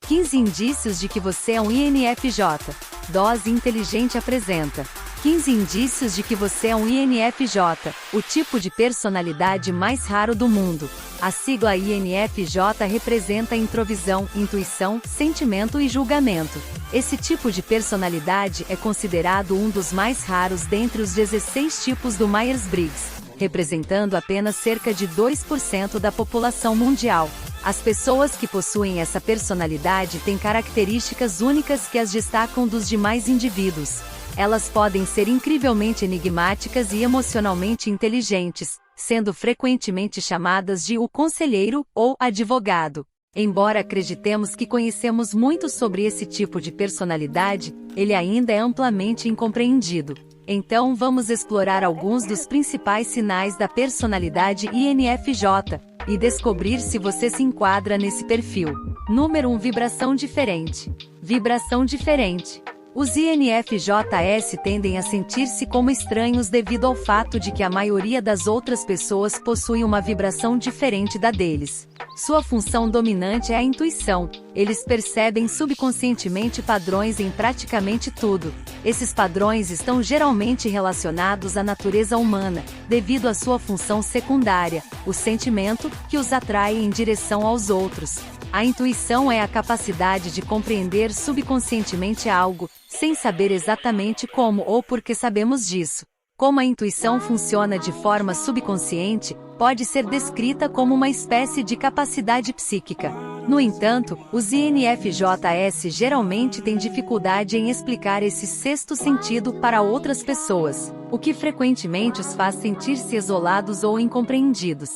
15 indícios de que você é um INFJ. Dose Inteligente apresenta 15 indícios de que você é um INFJ, o tipo de personalidade mais raro do mundo. A sigla INFJ representa introvisão, intuição, sentimento e julgamento. Esse tipo de personalidade é considerado um dos mais raros dentre os 16 tipos do Myers-Briggs, representando apenas cerca de 2% da população mundial. As pessoas que possuem essa personalidade têm características únicas que as destacam dos demais indivíduos. Elas podem ser incrivelmente enigmáticas e emocionalmente inteligentes, sendo frequentemente chamadas de o conselheiro ou advogado. Embora acreditemos que conhecemos muito sobre esse tipo de personalidade, ele ainda é amplamente incompreendido. Então vamos explorar alguns dos principais sinais da personalidade INFJ e descobrir se você se enquadra nesse perfil. Número 1. Vibração diferente. Vibração diferente. Os INFJs tendem a sentir-se como estranhos devido ao fato de que a maioria das outras pessoas possui uma vibração diferente da deles. Sua função dominante é a intuição. Eles percebem subconscientemente padrões em praticamente tudo. Esses padrões estão geralmente relacionados à natureza humana, devido à sua função secundária, o sentimento, que os atrai em direção aos outros. A intuição é a capacidade de compreender subconscientemente algo, sem saber exatamente como ou por que sabemos disso. Como a intuição funciona de forma subconsciente, pode ser descrita como uma espécie de capacidade psíquica. No entanto, os INFJs geralmente têm dificuldade em explicar esse sexto sentido para outras pessoas, o que frequentemente os faz sentir-se isolados ou incompreendidos.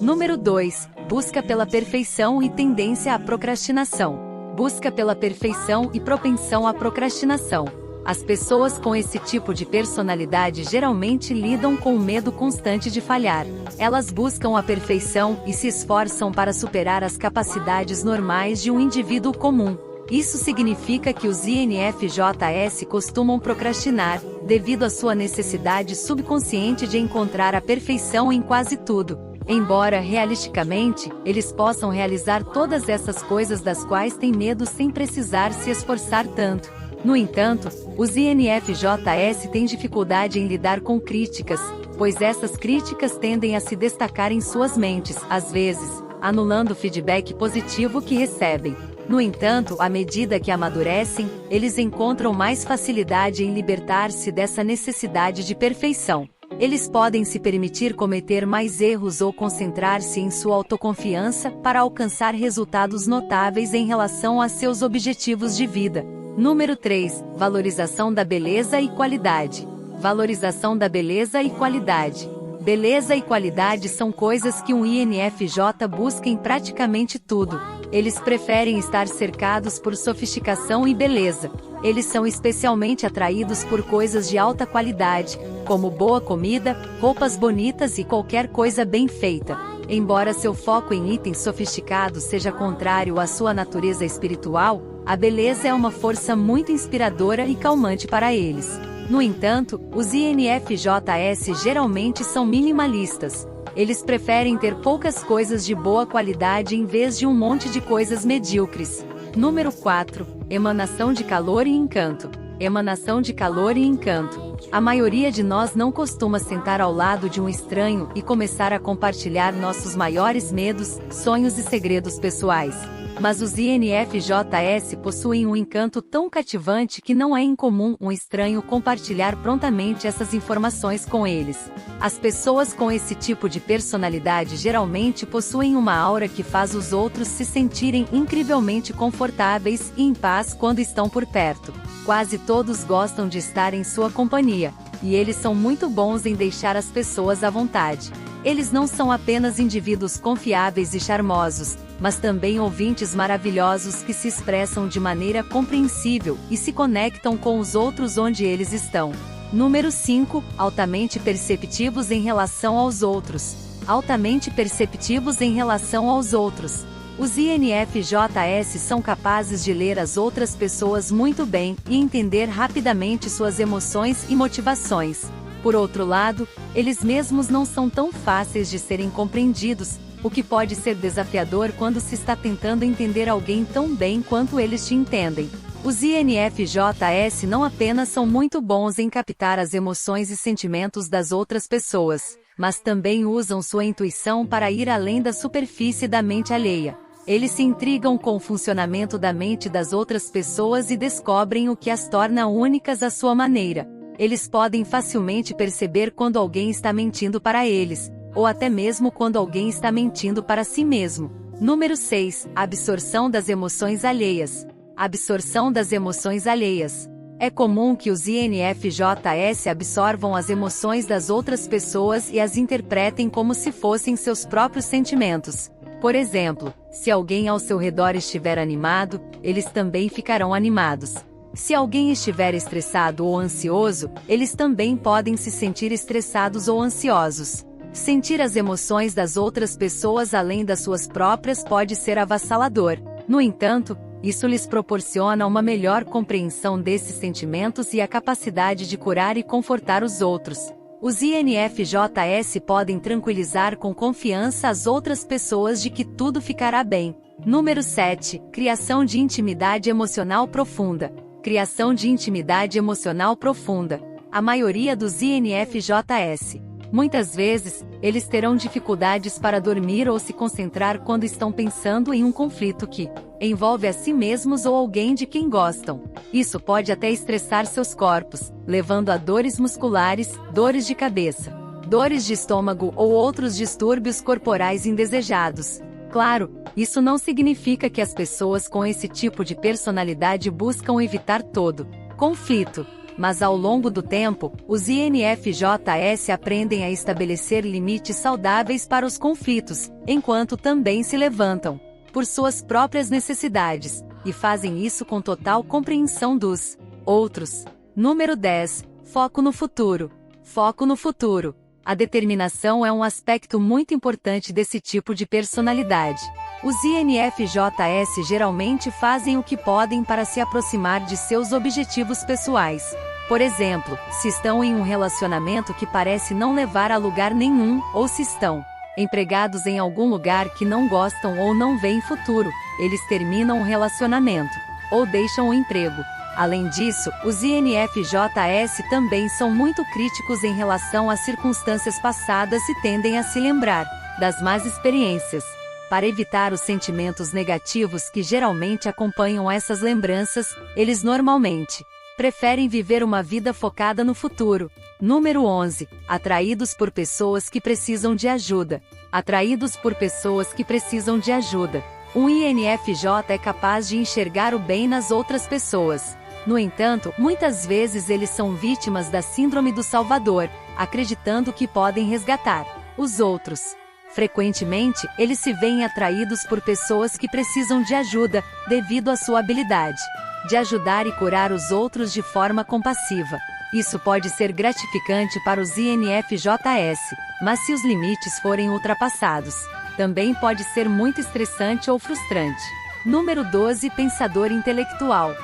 Número 2. Busca pela perfeição e tendência à procrastinação. Busca pela perfeição e propensão à procrastinação. As pessoas com esse tipo de personalidade geralmente lidam com o medo constante de falhar. Elas buscam a perfeição e se esforçam para superar as capacidades normais de um indivíduo comum. Isso significa que os INFJs costumam procrastinar, devido à sua necessidade subconsciente de encontrar a perfeição em quase tudo. Embora, realisticamente, eles possam realizar todas essas coisas das quais têm medo sem precisar se esforçar tanto. No entanto, os INFJs têm dificuldade em lidar com críticas, pois essas críticas tendem a se destacar em suas mentes, às vezes, anulando o feedback positivo que recebem. No entanto, à medida que amadurecem, eles encontram mais facilidade em libertar-se dessa necessidade de perfeição. Eles podem se permitir cometer mais erros ou concentrar-se em sua autoconfiança para alcançar resultados notáveis em relação a seus objetivos de vida. Número 3. Valorização da beleza e qualidade. Valorização da beleza e qualidade. Beleza e qualidade são coisas que um INFJ busca em praticamente tudo. Eles preferem estar cercados por sofisticação e beleza. Eles são especialmente atraídos por coisas de alta qualidade, como boa comida, roupas bonitas e qualquer coisa bem feita. Embora seu foco em itens sofisticados seja contrário à sua natureza espiritual, a beleza é uma força muito inspiradora e calmante para eles. No entanto, os INFJs geralmente são minimalistas. Eles preferem ter poucas coisas de boa qualidade em vez de um monte de coisas medíocres. Número 4. Emanação de calor e encanto. Emanação de calor e encanto. A maioria de nós não costuma sentar ao lado de um estranho e começar a compartilhar nossos maiores medos, sonhos e segredos pessoais. Mas os INFJs possuem um encanto tão cativante que não é incomum um estranho compartilhar prontamente essas informações com eles. As pessoas com esse tipo de personalidade geralmente possuem uma aura que faz os outros se sentirem incrivelmente confortáveis e em paz quando estão por perto. Quase todos gostam de estar em sua companhia, e eles são muito bons em deixar as pessoas à vontade. Eles não são apenas indivíduos confiáveis e charmosos, mas também ouvintes maravilhosos que se expressam de maneira compreensível e se conectam com os outros onde eles estão. Número 5. Altamente perceptivos em relação aos outros. Altamente perceptivos em relação aos outros. Os INFJs são capazes de ler as outras pessoas muito bem e entender rapidamente suas emoções e motivações. Por outro lado, eles mesmos não são tão fáceis de serem compreendidos, o que pode ser desafiador quando se está tentando entender alguém tão bem quanto eles te entendem. Os INFJs não apenas são muito bons em captar as emoções e sentimentos das outras pessoas, mas também usam sua intuição para ir além da superfície da mente alheia. Eles se intrigam com o funcionamento da mente das outras pessoas e descobrem o que as torna únicas à sua maneira. Eles podem facilmente perceber quando alguém está mentindo para eles, ou até mesmo quando alguém está mentindo para si mesmo. Número 6. Absorção das emoções alheias. Absorção das emoções alheias. É comum que os INFJs absorvam as emoções das outras pessoas e as interpretem como se fossem seus próprios sentimentos. Por exemplo, se alguém ao seu redor estiver animado, eles também ficarão animados. Se alguém estiver estressado ou ansioso, eles também podem se sentir estressados ou ansiosos. Sentir as emoções das outras pessoas além das suas próprias pode ser avassalador. No entanto, isso lhes proporciona uma melhor compreensão desses sentimentos e a capacidade de curar e confortar os outros. Os INFJs podem tranquilizar com confiança as outras pessoas de que tudo ficará bem. Número 7. Criação de intimidade emocional profunda. Criação de intimidade emocional profunda. A maioria dos INFJs. Muitas vezes, eles terão dificuldades para dormir ou se concentrar quando estão pensando em um conflito que envolve a si mesmos ou alguém de quem gostam. Isso pode até estressar seus corpos, levando a dores musculares, dores de cabeça, dores de estômago ou outros distúrbios corporais indesejados. Claro, isso não significa que as pessoas com esse tipo de personalidade buscam evitar todo conflito. Mas ao longo do tempo, os INFJs aprendem a estabelecer limites saudáveis para os conflitos, enquanto também se levantam por suas próprias necessidades, e fazem isso com total compreensão dos outros. Número 10. Foco no futuro. Foco no futuro. A determinação é um aspecto muito importante desse tipo de personalidade. Os INFJs geralmente fazem o que podem para se aproximar de seus objetivos pessoais. Por exemplo, se estão em um relacionamento que parece não levar a lugar nenhum, ou se estão empregados em algum lugar que não gostam ou não veem futuro, eles terminam o relacionamento, ou deixam o emprego. Além disso, os INFJs também são muito críticos em relação às circunstâncias passadas e tendem a se lembrar das más experiências. Para evitar os sentimentos negativos que geralmente acompanham essas lembranças, eles normalmente preferem viver uma vida focada no futuro. Número 11. Atraídos por pessoas que precisam de ajuda. Atraídos por pessoas que precisam de ajuda. Um INFJ é capaz de enxergar o bem nas outras pessoas. No entanto, muitas vezes eles são vítimas da síndrome do Salvador, acreditando que podem resgatar os outros. Frequentemente, eles se veem atraídos por pessoas que precisam de ajuda, devido à sua habilidade de ajudar e curar os outros de forma compassiva. Isso pode ser gratificante para os INFJs, mas se os limites forem ultrapassados, também pode ser muito estressante ou frustrante. Número 12. Pensador intelectual.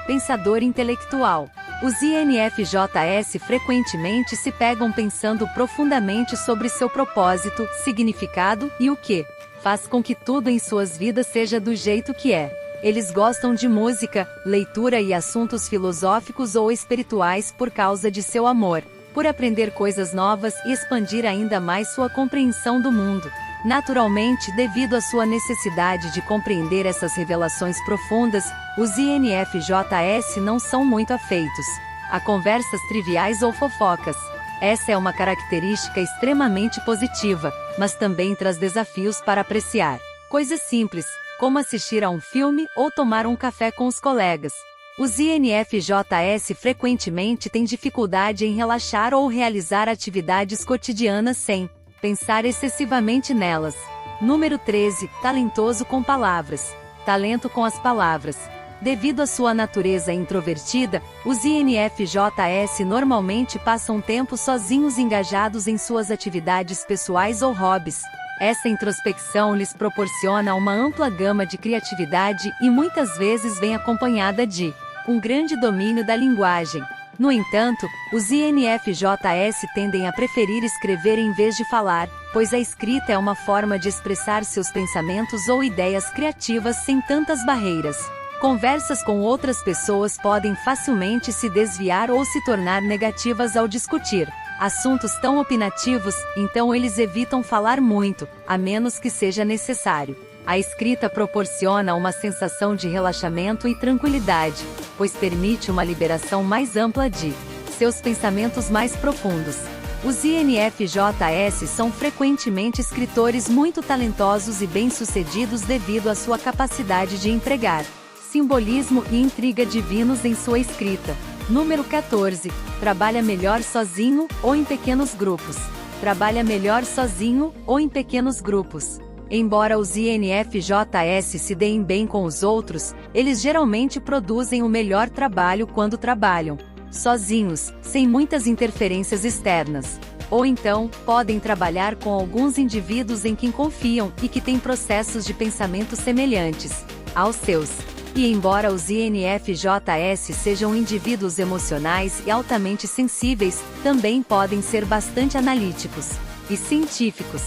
Pensador intelectual. Os INFJs frequentemente se pegam pensando profundamente sobre seu propósito, significado e o que faz com que tudo em suas vidas seja do jeito que é. Eles gostam de música, leitura e assuntos filosóficos ou espirituais por causa de seu amor por aprender coisas novas e expandir ainda mais sua compreensão do mundo. Naturalmente, devido à sua necessidade de compreender essas revelações profundas, os INFJs não são muito afeitos a conversas triviais ou fofocas. Essa é uma característica extremamente positiva, mas também traz desafios para apreciar coisas simples, como assistir a um filme ou tomar um café com os colegas. Os INFJs frequentemente têm dificuldade em relaxar ou realizar atividades cotidianas sem pensar excessivamente nelas. Número 13. Talentoso com palavras. Talento com as palavras. Devido à sua natureza introvertida, os INFJs normalmente passam tempo sozinhos engajados em suas atividades pessoais ou hobbies. Essa introspecção lhes proporciona uma ampla gama de criatividade e muitas vezes vem acompanhada de um grande domínio da linguagem. No entanto, os INFJs tendem a preferir escrever em vez de falar, pois a escrita é uma forma de expressar seus pensamentos ou ideias criativas sem tantas barreiras. Conversas com outras pessoas podem facilmente se desviar ou se tornar negativas ao discutir assuntos tão opinativos, então eles evitam falar muito, a menos que seja necessário. A escrita proporciona uma sensação de relaxamento e tranquilidade, pois permite uma liberação mais ampla de seus pensamentos mais profundos. Os INFJs são frequentemente escritores muito talentosos e bem-sucedidos devido à sua capacidade de empregar simbolismo e intriga divinos em sua escrita. Número 14. Trabalha melhor sozinho ou em pequenos grupos. Trabalha melhor sozinho ou em pequenos grupos. Embora os INFJs se deem bem com os outros, eles geralmente produzem o melhor trabalho quando trabalham sozinhos, sem muitas interferências externas. Ou então, podem trabalhar com alguns indivíduos em quem confiam e que têm processos de pensamento semelhantes aos seus. E embora os INFJs sejam indivíduos emocionais e altamente sensíveis, também podem ser bastante analíticos e científicos.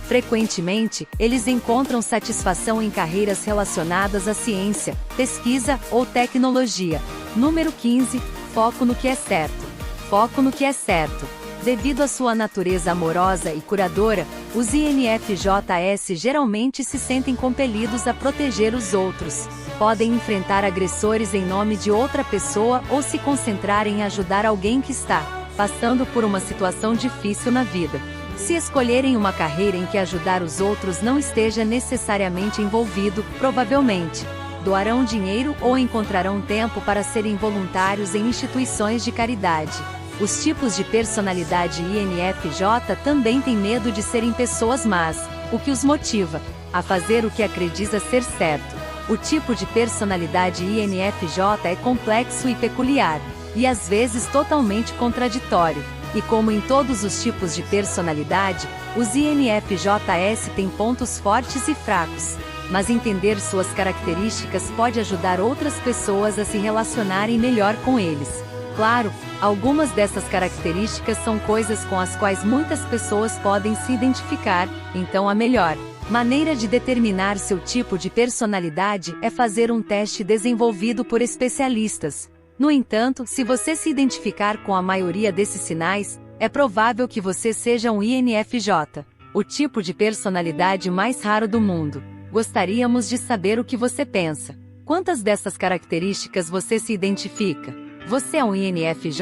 Frequentemente, eles encontram satisfação em carreiras relacionadas à ciência, pesquisa ou tecnologia. Número 15. Foco no que é certo. Foco no que é certo. Devido à sua natureza amorosa e curadora, os INFJs geralmente se sentem compelidos a proteger os outros. Podem enfrentar agressores em nome de outra pessoa ou se concentrar em ajudar alguém que está passando por uma situação difícil na vida. Se escolherem uma carreira em que ajudar os outros não esteja necessariamente envolvido, provavelmente doarão dinheiro ou encontrarão tempo para serem voluntários em instituições de caridade. Os tipos de personalidade INFJ também têm medo de serem pessoas más, o que os motiva a fazer o que acredita ser certo. O tipo de personalidade INFJ é complexo e peculiar, e às vezes totalmente contraditório. E como em todos os tipos de personalidade, os INFJs têm pontos fortes e fracos. Mas entender suas características pode ajudar outras pessoas a se relacionarem melhor com eles. Claro, algumas dessas características são coisas com as quais muitas pessoas podem se identificar, então a melhor maneira de determinar seu tipo de personalidade é fazer um teste desenvolvido por especialistas. No entanto, se você se identificar com a maioria desses sinais, é provável que você seja um INFJ, o tipo de personalidade mais raro do mundo. Gostaríamos de saber o que você pensa. Quantas dessas características você se identifica? Você é um INFJ?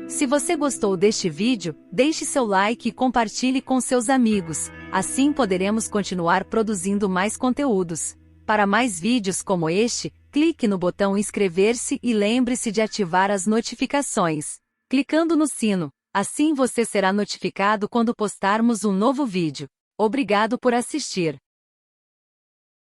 Se você gostou deste vídeo, deixe seu like e compartilhe com seus amigos. Assim poderemos continuar produzindo mais conteúdos. Para mais vídeos como este, clique no botão inscrever-se e lembre-se de ativar as notificações, clicando no sino. Assim você será notificado quando postarmos um novo vídeo. Obrigado por assistir.